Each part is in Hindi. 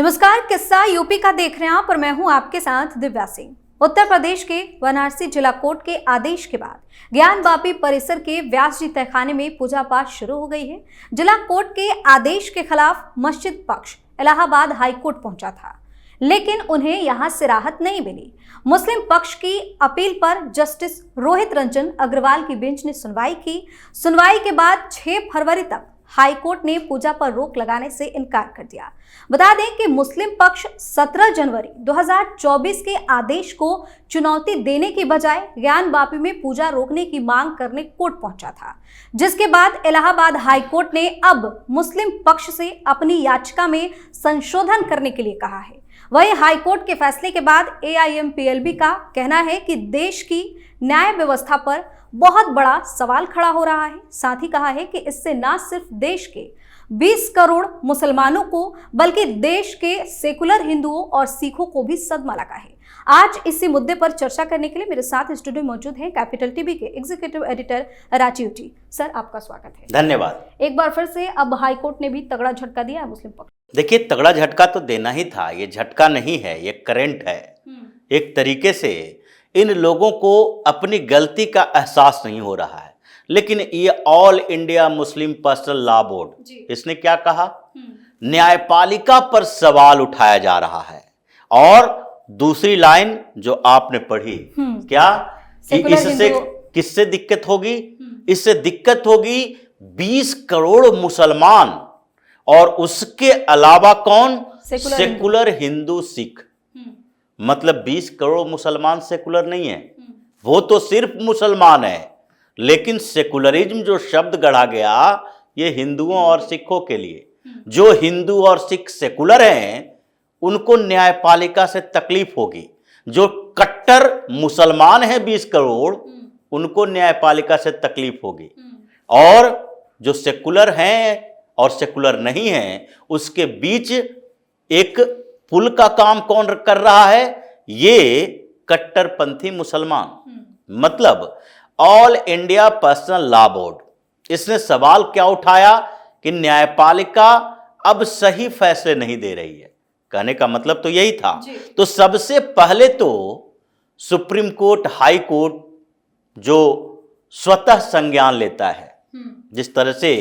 नमस्कार, किस्सा यूपी का देख रहे हैं आप और मैं हूं आपके साथ दिव्या सिंह। उत्तर प्रदेश के वाराणसी जिला कोर्ट के आदेश के बाद ज्ञानवापी परिसर के व्यास जी तहखाने में पूजा पाठ शुरू हो गई है। जिला कोर्ट के आदेश के खिलाफ मस्जिद पक्ष इलाहाबाद हाई कोर्ट पहुंचा था, लेकिन उन्हें यहां से राहत नहीं मिली। मुस्लिम पक्ष की अपील पर जस्टिस रोहित रंजन अग्रवाल की बेंच ने सुनवाई की। सुनवाई के बाद 6 फरवरी तक हाई कोर्ट ने पूजा पर रोक लगाने से इनकार कर दिया। बता दें कि मुस्लिम पक्ष 17 जनवरी 2024 के आदेश को चुनौती देने की बजाय ज्ञानवापी में पूजा रोकने की मांग करने कोर्ट पहुंचा था, जिसके बाद इलाहाबाद हाई कोर्ट ने अब मुस्लिम पक्ष से अपनी याचिका में संशोधन करने के लिए कहा है। वहीं हाई कोर्ट के फैसले के बाद AIMPLB का कहना है कि देश की न्याय व्यवस्था पर बहुत बड़ा सवाल खड़ा हो रहा है। साथ ही कहा है कि इससे न सिर्फ देश के 20 करोड़ मुसलमानों को बल्कि देश के सेकुलर हिंदुओं और सिखों को भी सदमा लगा है। आज इसी मुद्दे पर चर्चा करने के लिए मेरे साथ स्टूडियो मौजूद हैं कैपिटल टीवी के एग्जीक्यूटिव एडिटर राजीव जी। सर, आपका स्वागत है। धन्यवाद। एक बार फिर से अब हाई कोर्ट ने भी तगड़ा झटका दिया है मुस्लिम पक्ष। देखिए, तगड़ा झटका तो देना ही था, ये झटका नहीं है, ये करंट है। एक तरीके से इन लोगों को अपनी गलती का एहसास नहीं हो रहा है। लेकिन ये all India Muslim personal law board, इसने क्या कहा? न्यायपालिका पर सवाल उठाया जा रहा है। और दूसरी लाइन जो आपने पढ़ी, क्या कि इससे किससे दिक्कत होगी? इससे दिक्कत होगी 20 करोड़ मुसलमान और उसके अलावा कौन? सेकुलर हिंदू सिख। मतलब 20 करोड़ मुसलमान सेकुलर नहीं है, वो तो सिर्फ मुसलमान है। लेकिन सेकुलरिज्म जो शब्द गढ़ा गया, ये हिंदुओं और सिखों के लिए। जो हिंदू और सिख सेकुलर हैं उनको न्यायपालिका से तकलीफ होगी। जो कट्टर मुसलमान हैं 20 करोड़, उनको न्यायपालिका से तकलीफ होगी। और जो सेकुलर हैं और सेकुलर नहीं हैं, उसके बीच एक पुल का काम कौन कर रहा है? ये कट्टरपंथी मुसलमान। मतलब all India personal law board, इसने सवाल क्या उठाया कि न्यायपालिका अब सही फैसले नहीं दे रही है। कहने का मतलब तो यही था। तो सबसे पहले तो सुप्रीम कोर्ट, हाई कोर्ट जो स्वतः संज्ञान लेता है, जिस तरह से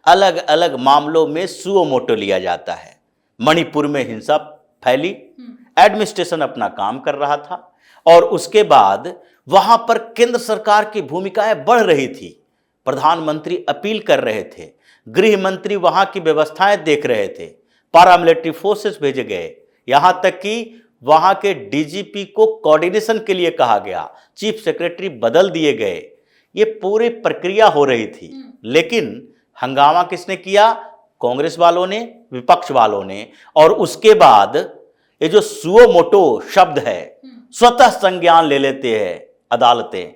अलग अलग मामलों में सुओ मोटो लिया जाता है। मणिपुर में हिंसा फैली, एडमिनिस्ट्रेशन अपना काम कर रहा था और उसके बाद वहां पर केंद्र सरकार की भूमिकाएं बढ़ रही थी। प्रधानमंत्री अपील कर रहे थे, गृह मंत्री वहां की व्यवस्थाएं देख रहे थे, पैरामिलिट्री फोर्सेस भेजे गए, यहां तक कि वहां के DGP को कोऑर्डिनेशन के लिए कहा गया, चीफ सेक्रेटरी बदल दिए गए। ये पूरी प्रक्रिया हो रही थी। लेकिन हंगामा किसने किया? कांग्रेस वालों ने, विपक्ष वालों ने। और उसके बाद ये जो सुओ मोटो शब्द है, स्वतः संज्ञान ले लेते हैं अदालतें।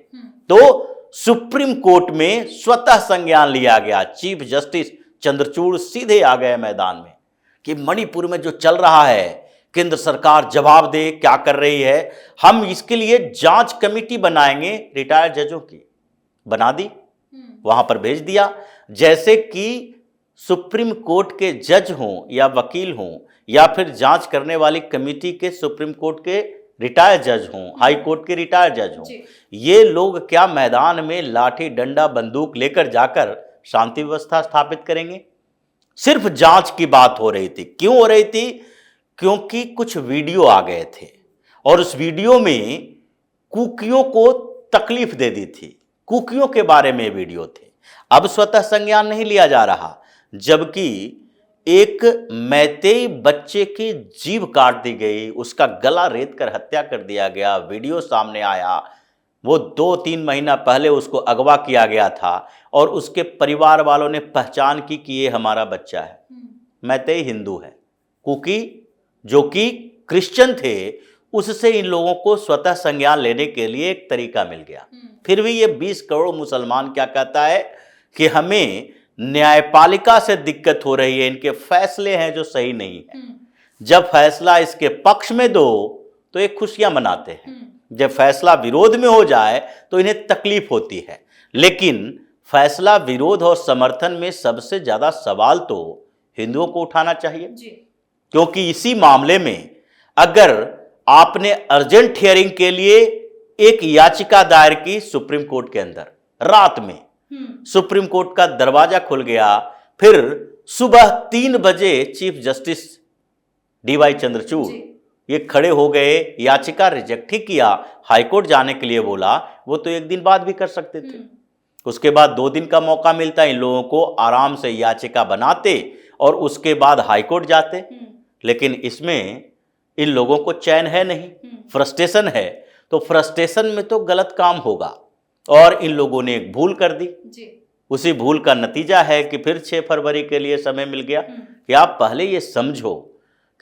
तो सुप्रीम कोर्ट में स्वतः संज्ञान लिया गया। चीफ जस्टिस चंद्रचूड़ सीधे आ गए मैदान में कि मणिपुर में जो चल रहा है, केंद्र सरकार जवाब दे, क्या कर रही है। हम इसके लिए जांच कमेटी बनाएंगे, रिटायर्ड जजों की बना दी, वहां पर भेज दिया। जैसे कि सुप्रीम कोर्ट के जज हों या वकील हों या फिर जांच करने वाली कमेटी के सुप्रीम कोर्ट के रिटायर्ड जज हों, हाई कोर्ट के रिटायर्ड जज हों, ये लोग क्या मैदान में लाठी डंडा बंदूक लेकर जाकर शांति व्यवस्था स्थापित करेंगे? सिर्फ जांच की बात हो रही थी। क्यों हो रही थी? क्योंकि कुछ वीडियो आ गए थे और उस वीडियो में कुकियों को तकलीफ दे दी थी। कुकियों के बारे में वीडियो थे। अब स्वतः संज्ञान नहीं लिया जा रहा, जबकि एक मैतेई बच्चे की जीभ काट दी गई, उसका गला रेत कर हत्या कर दिया गया, वीडियो सामने आया। वो 2-3 महीना पहले उसको अगवा किया गया था और उसके परिवार वालों ने पहचान की कि ये हमारा बच्चा है। मैतेई हिंदू है। कुकी जो कि क्रिश्चियन थे, उससे इन लोगों को स्वतः संज्ञान लेने के लिए एक तरीका मिल गया। फिर भी ये 20 करोड़ मुसलमान क्या कहता है कि हमें न्यायपालिका से दिक्कत हो रही है, इनके फैसले हैं जो सही नहीं है। जब फैसला इसके पक्ष में दो तो ये खुशियां मनाते हैं, जब फैसला विरोध में हो जाए तो इन्हें तकलीफ होती है। लेकिन फैसला विरोध और समर्थन में सबसे ज्यादा सवाल तो हिंदुओं को उठाना चाहिए। क्योंकि इसी मामले में अगर आपने अर्जेंट हियरिंग के लिए एक याचिका दायर की सुप्रीम कोर्ट के अंदर, रात में सुप्रीम कोर्ट का दरवाजा खुल गया, फिर सुबह 3 बजे चीफ जस्टिस डीवाई चंद्रचूड़ ये खड़े हो गए, याचिका रिजेक्ट ही किया, हाईकोर्ट जाने के लिए बोला, वो तो एक दिन बाद भी कर सकते थे। उसके बाद 2 दिन का मौका मिलता, इन लोगों को आराम से याचिका बनाते और उसके बाद हाईकोर्ट जाते। लेकिन इसमें इन लोगों को चैन है नहीं, फ्रस्ट्रेशन है, तो फ्रस्ट्रेशन में तो गलत काम होगा और इन लोगों ने एक भूल कर दी जी। उसी भूल का नतीजा है कि फिर 6 फरवरी के लिए समय मिल गया कि आप पहले ये समझो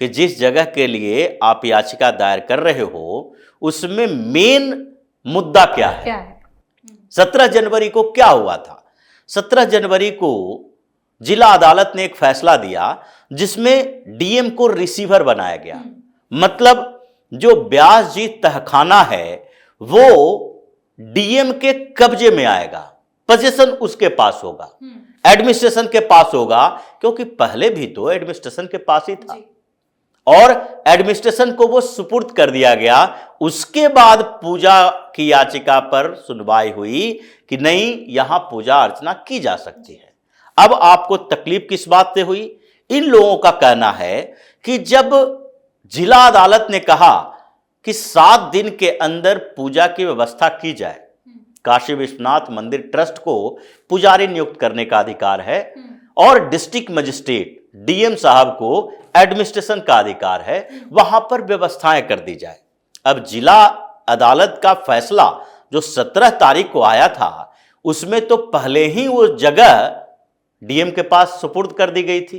कि जिस जगह के लिए आप याचिका दायर कर रहे हो उसमें मेन मुद्दा क्या है। 17 जनवरी को क्या हुआ था? 17 जनवरी को जिला अदालत ने एक फैसला दिया जिसमें डीएम को रिसीवर बनाया गया। मतलब जो ब्यास जी तहखाना है वो डीएम के कब्जे में आएगा, पोजीशन उसके पास होगा, एडमिनिस्ट्रेशन के पास होगा, क्योंकि पहले भी तो एडमिनिस्ट्रेशन के पास ही था और एडमिनिस्ट्रेशन को वो सुपुर्द कर दिया गया। उसके बाद पूजा की याचिका पर सुनवाई हुई कि नहीं, यहां पूजा अर्चना की जा सकती है। अब आपको तकलीफ किस बात से हुई? इन लोगों का कहना है कि जब जिला अदालत ने कहा कि 7 दिन के अंदर पूजा की व्यवस्था की जाए, काशी विश्वनाथ मंदिर ट्रस्ट को पुजारी नियुक्त करने का अधिकार है और डिस्ट्रिक्ट मजिस्ट्रेट डीएम साहब को एडमिनिस्ट्रेशन का अधिकार है, वहां पर व्यवस्थाएं कर दी जाए। अब जिला अदालत का फैसला जो 17 तारीख को आया था उसमें तो पहले ही वो जगह डीएम के पास सुपुर्द कर दी गई थी,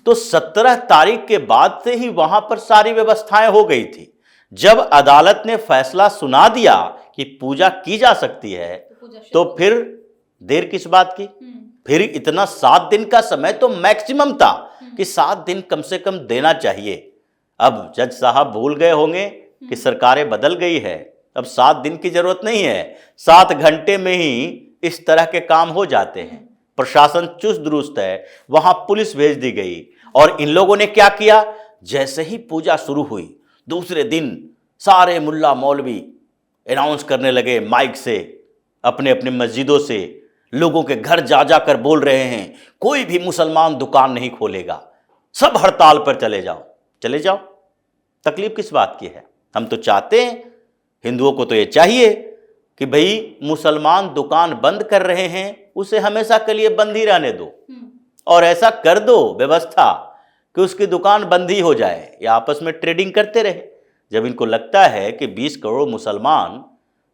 तो 17 तारीख के बाद से ही वहां पर सारी व्यवस्थाएं हो गई थी। जब अदालत ने फैसला सुना दिया कि पूजा की जा सकती है तो फिर देर किस बात की? फिर इतना 7 दिन का समय तो मैक्सिमम था कि 7 दिन कम से कम देना चाहिए। अब जज साहब भूल गए होंगे कि सरकारें बदल गई है, अब 7 दिन की जरूरत नहीं है, 7 घंटे में ही इस तरह के काम हो जाते हैं। प्रशासन चुस्त दुरुस्त है, वहां पुलिस भेज दी गई और इन लोगों ने क्या किया, जैसे ही पूजा शुरू हुई दूसरे दिन सारे मुल्ला मौलवी अनाउंस करने लगे माइक से, अपने अपने मस्जिदों से लोगों के घर जा जाकर बोल रहे हैं कोई भी मुसलमान दुकान नहीं खोलेगा, सब हड़ताल पर चले जाओ, चले जाओ। तकलीफ किस बात की है? हम तो चाहते हैं, हिंदुओं को तो ये चाहिए कि भाई मुसलमान दुकान बंद कर रहे हैं उसे हमेशा के लिए बंद ही रहने दो और ऐसा कर दो व्यवस्था कि उसकी दुकान बंद ही हो जाए या आपस में ट्रेडिंग करते रहे। जब इनको लगता है कि 20 करोड़ मुसलमान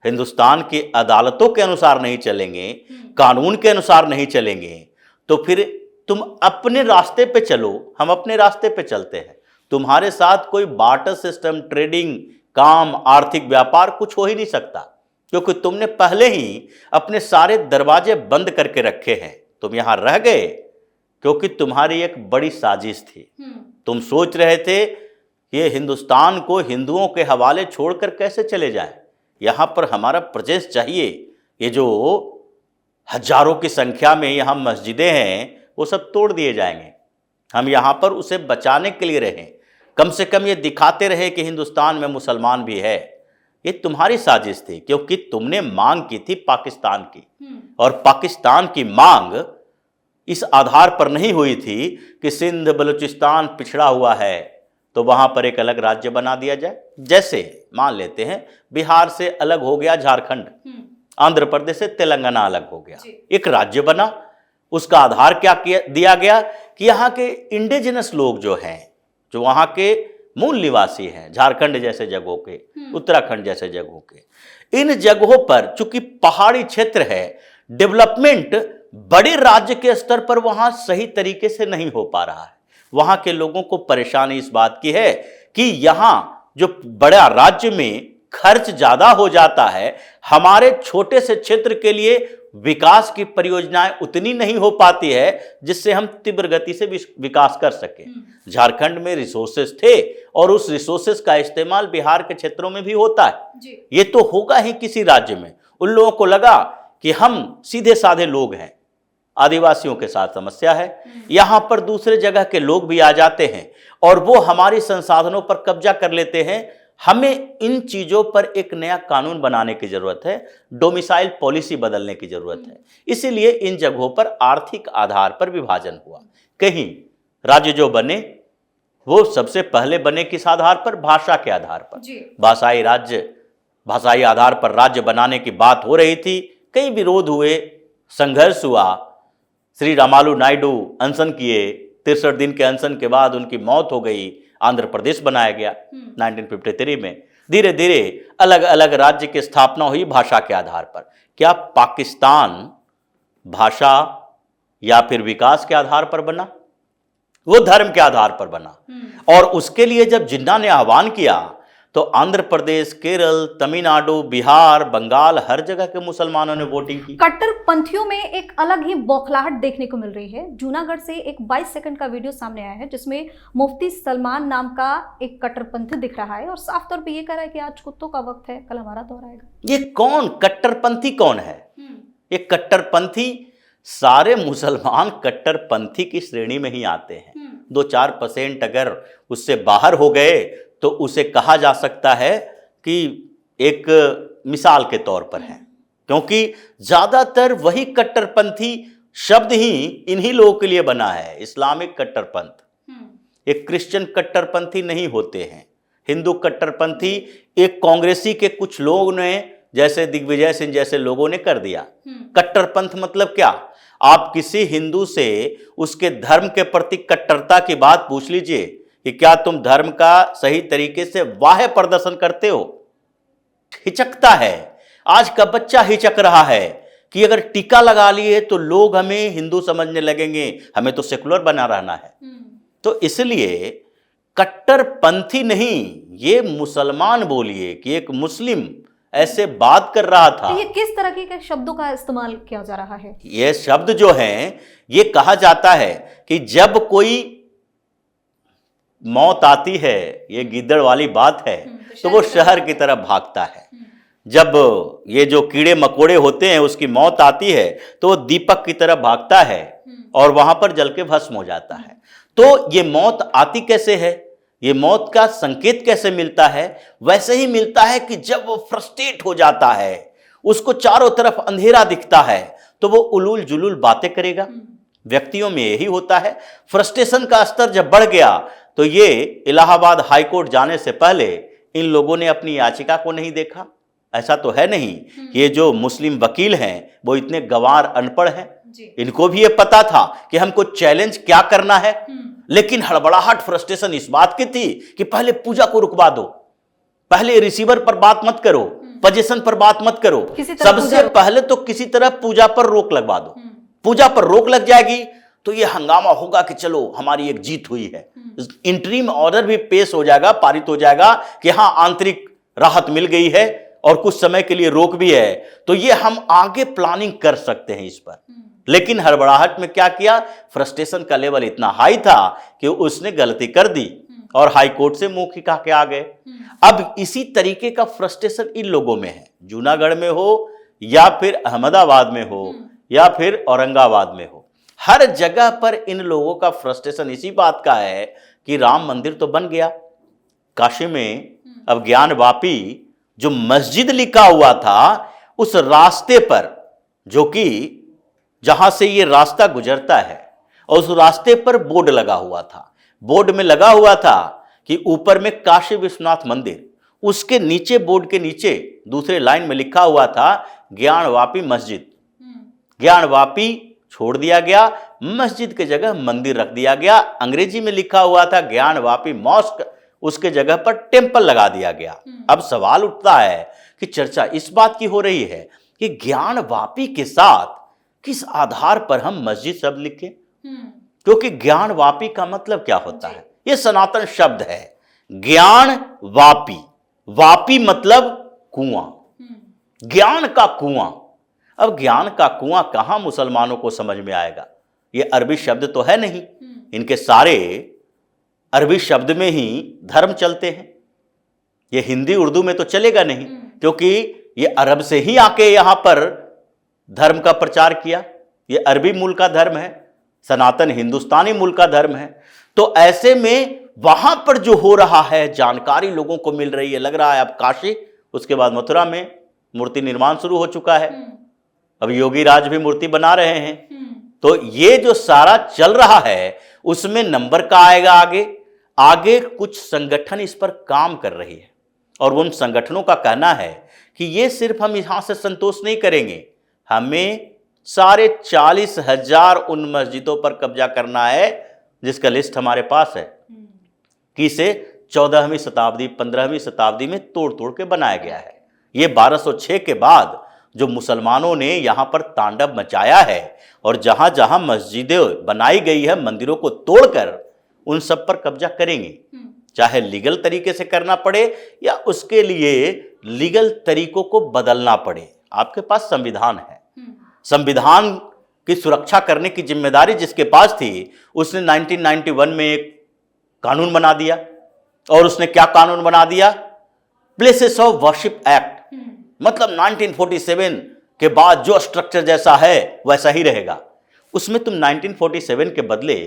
हिंदुस्तान की अदालतों के अनुसार नहीं चलेंगे, कानून के अनुसार नहीं चलेंगे, तो फिर तुम अपने रास्ते पे चलो, हम अपने रास्ते पे चलते हैं। तुम्हारे साथ कोई बार्टर सिस्टम, ट्रेडिंग, काम, आर्थिक व्यापार कुछ हो ही नहीं सकता, क्योंकि तुमने पहले ही अपने सारे दरवाजे बंद करके रखे हैं। तुम यहां रह गए क्योंकि तुम्हारी एक बड़ी साजिश थी। तुम सोच रहे थे ये हिंदुस्तान को हिंदुओं के हवाले छोड़कर कैसे चले जाएं, यहां पर हमारा प्रेजेंस चाहिए। ये जो हजारों की संख्या में यहाँ मस्जिदें हैं वो सब तोड़ दिए जाएंगे, हम यहाँ पर उसे बचाने के लिए रहें, कम से कम ये दिखाते रहे कि हिंदुस्तान में मुसलमान भी है। ये तुम्हारी साजिश थी, क्योंकि तुमने मांग की थी पाकिस्तान की, और पाकिस्तान की मांग इस आधार पर नहीं हुई थी कि सिंध बलूचिस्तान पिछड़ा हुआ है तो वहां पर एक अलग राज्य बना दिया जाए। जैसे मान लेते हैं बिहार से अलग हो गया झारखंड, आंध्र प्रदेश से तेलंगाना अलग हो गया, एक राज्य बना। उसका आधार क्या दिया गया कि यहाँ के इंडिजिनस लोग जो हैं, जो वहाँ के मूल निवासी हैं, झारखंड जैसे जगहों के, उत्तराखंड जैसे जगहों के, इन जगहों पर चूंकि पहाड़ी क्षेत्र है, डेवलपमेंट बड़े राज्य के स्तर पर वहां सही तरीके से नहीं हो पा रहा है। वहां के लोगों को परेशानी इस बात की है कि यहां जो बड़ा राज्य में खर्च ज्यादा हो जाता है, हमारे छोटे से क्षेत्र के लिए विकास की परियोजनाएं उतनी नहीं हो पाती है जिससे हम तीव्र गति से विकास कर सके। झारखंड में रिसोर्सेस थे और उस रिसोर्सेस का इस्तेमाल बिहार के क्षेत्रों में भी होता है। ये तो होगा ही किसी राज्य में। उन लोगों को लगा कि हम सीधे साधे लोग हैं, आदिवासियों के साथ समस्या है। यहाँ पर दूसरे जगह के लोग भी आ जाते हैं और वो हमारे संसाधनों पर कब्जा कर लेते हैं। हमें इन चीजों पर एक नया कानून बनाने की जरूरत है, डोमिसाइल पॉलिसी बदलने की जरूरत है। इसीलिए इन जगहों पर आर्थिक आधार पर विभाजन हुआ। कहीं राज्य जो बने वो सबसे पहले बने किस आधार पर? भाषा के आधार पर। भाषाई राज्य, भाषाई आधार पर राज्य बनाने की बात हो रही थी। कई विरोध हुए, संघर्ष हुआ। श्री रामालू नायडू अनशन किए, 63 दिन के अनशन के बाद उनकी मौत हो गई। आंध्र प्रदेश बनाया गया 1953 में। धीरे धीरे अलग अलग राज्य की स्थापना हुई भाषा के आधार पर। क्या पाकिस्तान भाषा या फिर विकास के आधार पर बना? वो धर्म के आधार पर बना। और उसके लिए जब जिन्ना ने आह्वान किया तो आंध्र प्रदेश, केरल, तमिलनाडु, बिहार, बंगाल, हर जगह के मुसलमानों ने वोटिंग की। कट्टरपंथियों में एक अलग ही बौखलाहट देखने को मिल रही है। जूनागढ़ से एक 22 सेकंड का वीडियो सामने आया है जिसमें मुफ्ती सलमान नाम का एक कट्टरपंथी दिख रहा है और साफ तौर पे ये कह रहा है कि आज कुत्तों का वक्त है, कल हमारा दौर आएगा। ये कौन कट्टरपंथी कौन है? ये कट्टरपंथी, सारे मुसलमान कट्टरपंथी की श्रेणी में ही आते हैं। 2-4% अगर उससे बाहर हो गए तो उसे कहा जा सकता है कि एक मिसाल के तौर पर है, क्योंकि ज्यादातर वही कट्टरपंथी शब्द ही इन्हीं लोगों के लिए बना है। इस्लामिक कट्टरपंथ, एक क्रिश्चियन कट्टरपंथी नहीं होते हैं। हिंदू कट्टरपंथी एक कांग्रेसी के कुछ लोगों ने, जैसे दिग्विजय सिंह जैसे लोगों ने कर दिया। कट्टरपंथ मतलब क्या? आप किसी हिंदू से उसके धर्म के प्रति कट्टरता की बात पूछ लीजिए कि क्या तुम धर्म का सही तरीके से बाह्य प्रदर्शन करते हो? हिचकता है। आज का बच्चा हिचक रहा है कि अगर टीका लगा लिए तो लोग हमें हिंदू समझने लगेंगे, हमें तो सेकुलर बना रहना है। तो इसलिए कट्टरपंथी नहीं, ये मुसलमान बोलिए कि एक मुस्लिम ऐसे बात कर रहा था। तो ये किस तरह के शब्दों का इस्तेमाल किया जा रहा है? ये शब्द जो हैं, ये कहा जाता है कि जब कोई मौत आती है, ये गिद्दड़ वाली बात है, तो वो शहर की तरफ भागता है। जब ये जो कीड़े मकोड़े होते हैं उसकी मौत आती है तो वो दीपक की तरफ भागता है और वहां पर जल के भस्म हो जाता है। तो ये मौत आती कैसे है? ये मौत का संकेत कैसे मिलता है? वैसे ही मिलता है कि जब वो फ्रस्ट्रेट हो जाता है, उसको चारों तरफ अंधेरा दिखता है, तो वो उलूल जुलूल बातें करेगा। व्यक्तियों में यही होता है। फ्रस्ट्रेशन का स्तर जब बढ़ गया तो ये इलाहाबाद हाईकोर्ट जाने से पहले इन लोगों ने अपनी याचिका को नहीं देखा। ऐसा तो है नहीं कि ये जो मुस्लिम वकील हैं वो इतने गंवार अनपढ़ हैं। इनको भी ये पता था कि हमको चैलेंज क्या करना है, लेकिन हड़बड़ाहट, फ्रस्ट्रेशन इस बात की थी कि पहले पूजा को रुकवा दो, पहले रिसीवर पर बात मत करो, पोजीशन पर बात मत करो, सबसे पहले तो किसी तरह पूजा पर रोक लगवा दो। पूजा पर रोक लग जाएगी तो ये हंगामा होगा कि चलो हमारी एक जीत हुई है। इंटरिम ऑर्डर भी पेश हो जाएगा, पारित हो जाएगा कि हाँ आंतरिक राहत मिल गई है और कुछ समय के लिए रोक भी है, तो ये हम आगे प्लानिंग कर सकते हैं इस पर। लेकिन हड़बड़ाहट में क्या किया, फ्रस्ट्रेशन का लेवल इतना हाई था कि उसने गलती कर दी और हाई कोर्ट से मुंह खिका के आ गए। अब इसी तरीके का फ्रस्ट्रेशन इन लोगों में है, जूनागढ़ में हो या फिर अहमदाबाद में हो या फिर औरंगाबाद में हो, हर जगह पर इन लोगों का फ्रस्ट्रेशन इसी बात का है कि राम मंदिर तो बन गया काशी में, अब ज्ञानवापी जो मस्जिद लिखा हुआ था उस रास्ते पर, जो कि जहां से ये रास्ता गुजरता है, और उस रास्ते पर बोर्ड लगा हुआ था। बोर्ड में लगा हुआ था कि ऊपर में काशी विश्वनाथ मंदिर, उसके नीचे बोर्ड के नीचे दूसरे लाइन में लिखा हुआ था ज्ञानवापी मस्जिद। ज्ञानवापी छोड़ दिया गया, मस्जिद के जगह मंदिर रख दिया गया। अंग्रेजी में लिखा हुआ था ज्ञानवापी मॉस्क, उसके जगह पर टेंपल लगा दिया गया। अब सवाल उठता है कि चर्चा इस बात की हो रही है कि ज्ञानवापी के साथ किस आधार पर हम मस्जिद शब्द लिखें, क्योंकि ज्ञानवापी का मतलब क्या होता है? यह सनातन शब्द है, ज्ञानवापी। वापी मतलब कुआं, ज्ञान का कुआं। अब ज्ञान का कुआं कहां मुसलमानों को समझ में आएगा? ये अरबी शब्द तो है नहीं, इनके सारे अरबी शब्द में ही धर्म चलते हैं। ये हिंदी उर्दू में तो चलेगा नहीं, क्योंकि ये अरब से ही आके यहां पर धर्म का प्रचार किया। ये अरबी मूल का धर्म है, सनातन हिंदुस्तानी मूल का धर्म है। तो ऐसे में वहां पर जो हो रहा है जानकारी लोगों को मिल रही है। लग रहा है अब काशी, उसके बाद मथुरा में मूर्ति निर्माण शुरू हो चुका है। अब योगी राज भी मूर्ति बना रहे हैं। तो ये जो सारा चल रहा है उसमें नंबर का आएगा आगे। आगे कुछ संगठन इस पर काम कर रही है और उन संगठनों का कहना है कि ये सिर्फ हम यहां से संतोष नहीं करेंगे, हमें 40,000 उन मस्जिदों पर कब्जा करना है जिसका लिस्ट हमारे पास है कि इसे 14वीं शताब्दी 15वीं शताब्दी में तोड़ तोड़ के बनाया गया है। ये 1206 के बाद जो मुसलमानों ने यहां पर तांडव मचाया है और जहां जहां मस्जिदें बनाई गई है मंदिरों को तोड़कर उन सब पर कब्जा करेंगे, चाहे लीगल तरीके से करना पड़े या उसके लिए लीगल तरीकों को बदलना पड़े। आपके पास संविधान है, संविधान की सुरक्षा करने की जिम्मेदारी जिसके पास थी उसने 1991 में एक कानून बना दिया। और उसने क्या कानून बना दिया? Places of worship act. मतलब 1947 के बाद जो स्ट्रक्चर जैसा है वैसा ही रहेगा। उसमें तुम 1947 के बदले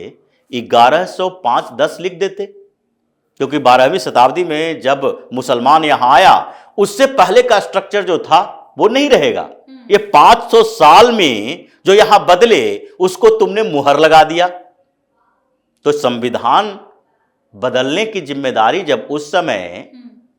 1105-10 लिख देते, क्योंकि 12वीं शताब्दी में जब मुसलमान यहां आया उससे पहले का स्ट्रक्चर जो था वो नहीं रहेगा। ये 500 साल में जो यहां बदले उसको तुमने मुहर लगा दिया। तो संविधान बदलने की जिम्मेदारी जब उस समय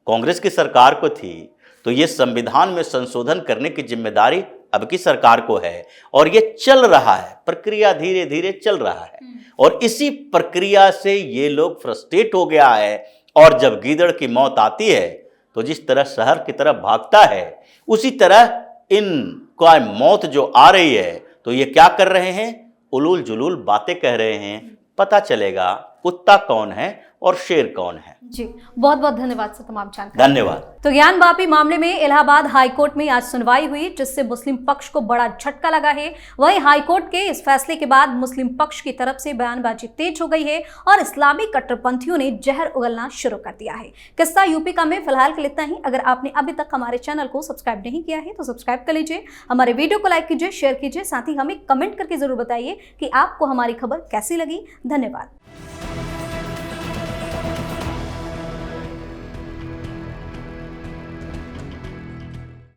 कांग्रेस की सरकार को थी तो ये संविधान में संशोधन करने की जिम्मेदारी अब की सरकार को है। और ये चल रहा है, प्रक्रिया धीरे धीरे चल रहा है और इसी प्रक्रिया से ये लोग फ्रस्ट्रेट हो गया है। और जब गीदड़ की मौत आती है तो जिस तरह शहर की तरफ भागता है उसी तरह इनका मौत जो आ रही है तो ये क्या कर रहे हैं? उलूल जुलूल बातें कह रहे हैं। पता चलेगा कुत्ता कौन है और शेर कौन है। जी बहुत बहुत धन्यवाद सर तमाम जानकारी। धन्यवाद। तो ज्ञान वापी मामले में इलाहाबाद हाईकोर्ट में आज सुनवाई हुई जिससे मुस्लिम पक्ष को बड़ा झटका लगा है। वहीं हाईकोर्ट के इस फैसले के बाद मुस्लिम पक्ष की तरफ से बयानबाजी तेज हो गई है और इस्लामी कट्टरपंथियों ने जहर उगलना शुरू कर दिया है। किस्सा यूपी का में फिलहाल के लिए इतना ही। अगर आपने अभी तक हमारे चैनल को सब्सक्राइब नहीं किया है तो सब्सक्राइब कर लीजिए, हमारे वीडियो को लाइक कीजिए, शेयर कीजिए, साथ ही हमें कमेंट करके जरूर बताइए कि आपको हमारी खबर कैसी लगी। धन्यवाद।